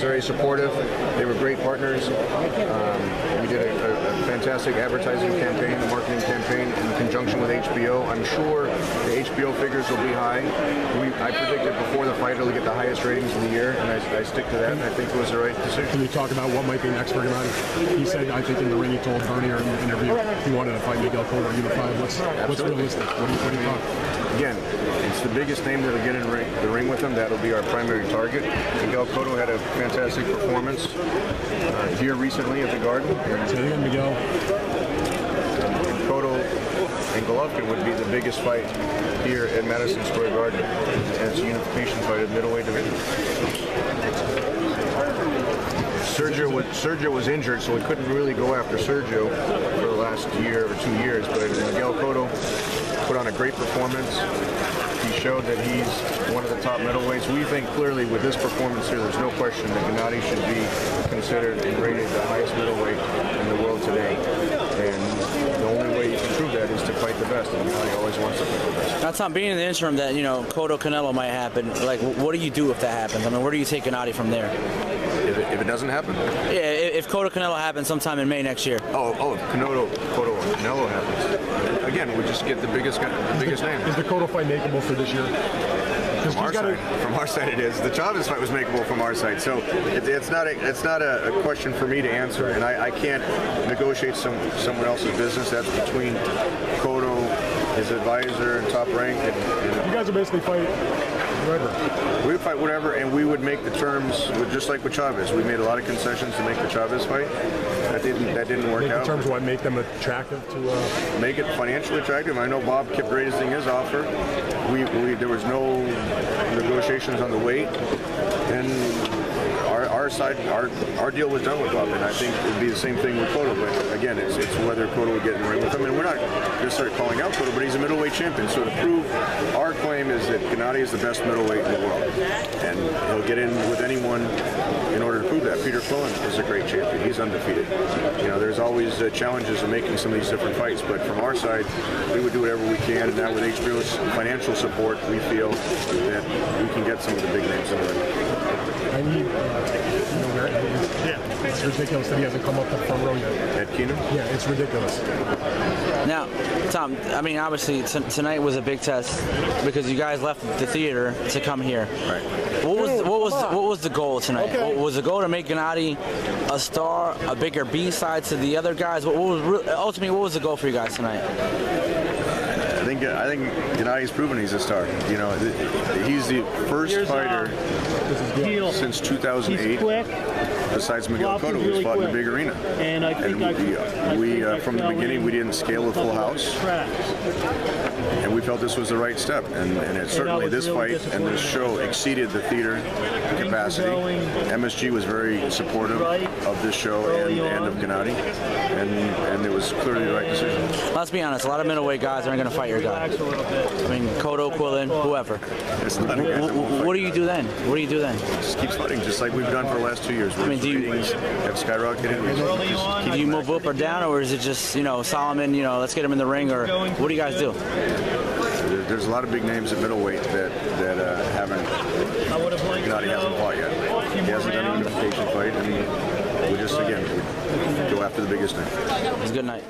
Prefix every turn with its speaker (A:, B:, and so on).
A: very supportive. They were great partners. We did a fantastic advertising campaign, a marketing campaign in conjunction with HBO. I'm sure the HBO figures will be high. I predicted before the fight it'll get the highest ratings of the year, and I stick to that, and I think it was the right decision.
B: Can you talk about what might be next for Gennady? He said, I think in the ring, he told Bernie or in the interview he wanted to fight Miguel Cotto unified. What's realistic? What do you talk?
A: Again, it's the biggest name that'll get in the ring with him. That'll be our primary target. Miguel Cotto had a fantastic performance here recently at the Garden.
B: Say it again, Miguel.
A: And Cotto and Golovkin would be the biggest fight here at Madison Square Garden. And it's a unification fight at middleweight division. Sergio was injured, so we couldn't really go after Sergio for the last year or 2 years. But Miguel Cotto put on a great performance. He showed that he's one of the top middleweights. We think clearly with this performance here, there's no question that Gennady should be considered and rated the highest middleweight in the world today. And the only way you can prove that is to fight the best, and Gennady always wants to fight the best.
C: Now, Tom, being in the interim that, Cotto Canelo might happen, like, what do you do if that happens? I mean, where do you take Gennady from there?
A: If it doesn't happen?
C: Yeah, if Cotto Canelo happens sometime in May next year.
A: If Cotto Canelo happens. Again, we just get the biggest name.
B: Is the Cotto fight makeable for this year?
A: From our side it is. The Chavez fight was makeable from our side, so it's not a question for me to answer, and I can't negotiate someone else's business. That's between Cotto, his advisor, and Top Rank. And
B: you guys are basically fighting whoever.
A: We would fight whatever, and we would make the terms just like with Chavez. We made a lot of concessions to make the Chavez fight. That didn't work out.
B: In terms of what make them attractive to
A: make it financially attractive. I know Bob kept raising his offer. There was no negotiations on the weight, and our side, our deal was done with Bob, and I think it would be the same thing with Cotto. But again, it's whether Cotto would get in the ring with him, and we're not going to start calling out Cotto, but he's a middleweight champion. So to prove, our claim is that Gennady is the best middleweight in the world, and he'll get in with anyone in order to prove that. Peter Quillen is a great champion; he's undefeated. There's always challenges of making some of these different fights, but from our side, we would do whatever we can. And now with HBO's financial support, we feel that we can get some of the big names in the ring.
B: It's ridiculous that he hasn't come up to the front row yet.
A: At Keenum?
B: Yeah, it's ridiculous.
C: Now, Tom, I mean, obviously tonight was a big test because you guys left the theater to come here.
A: Right.
C: What was the goal tonight? Okay. Was the goal to make Gennady a star, a bigger B-side to the other guys? Ultimately, what was the goal for you guys tonight?
A: I think Gennady's proven he's a star. He's the first fighter since 2008, besides Miguel Cotto, who's fought in a big arena. And we from the beginning, we didn't scale a full house, and we felt this was the right step. And certainly this fight and this show exceeded the theater capacity. MSG was very supportive of this show and of Gennady, and it was clearly the right decision.
C: Let's be honest, a lot of middleweight guys aren't going to fight your guy. I mean, Cotto, Quillen, whoever. What do you do then? What do you do then?
A: Just keep fighting, just like we've done for the last 2 years.
C: I mean, do you
A: have skyrocketed?
C: Do you move up or down, or is it just Solomon? Let's get him in the ring, or what do you guys do?
A: There's a lot of big names at middleweight that Gennady hasn't fought yet. He hasn't done a unification fight, and we just go after the biggest name.
C: It's a good night.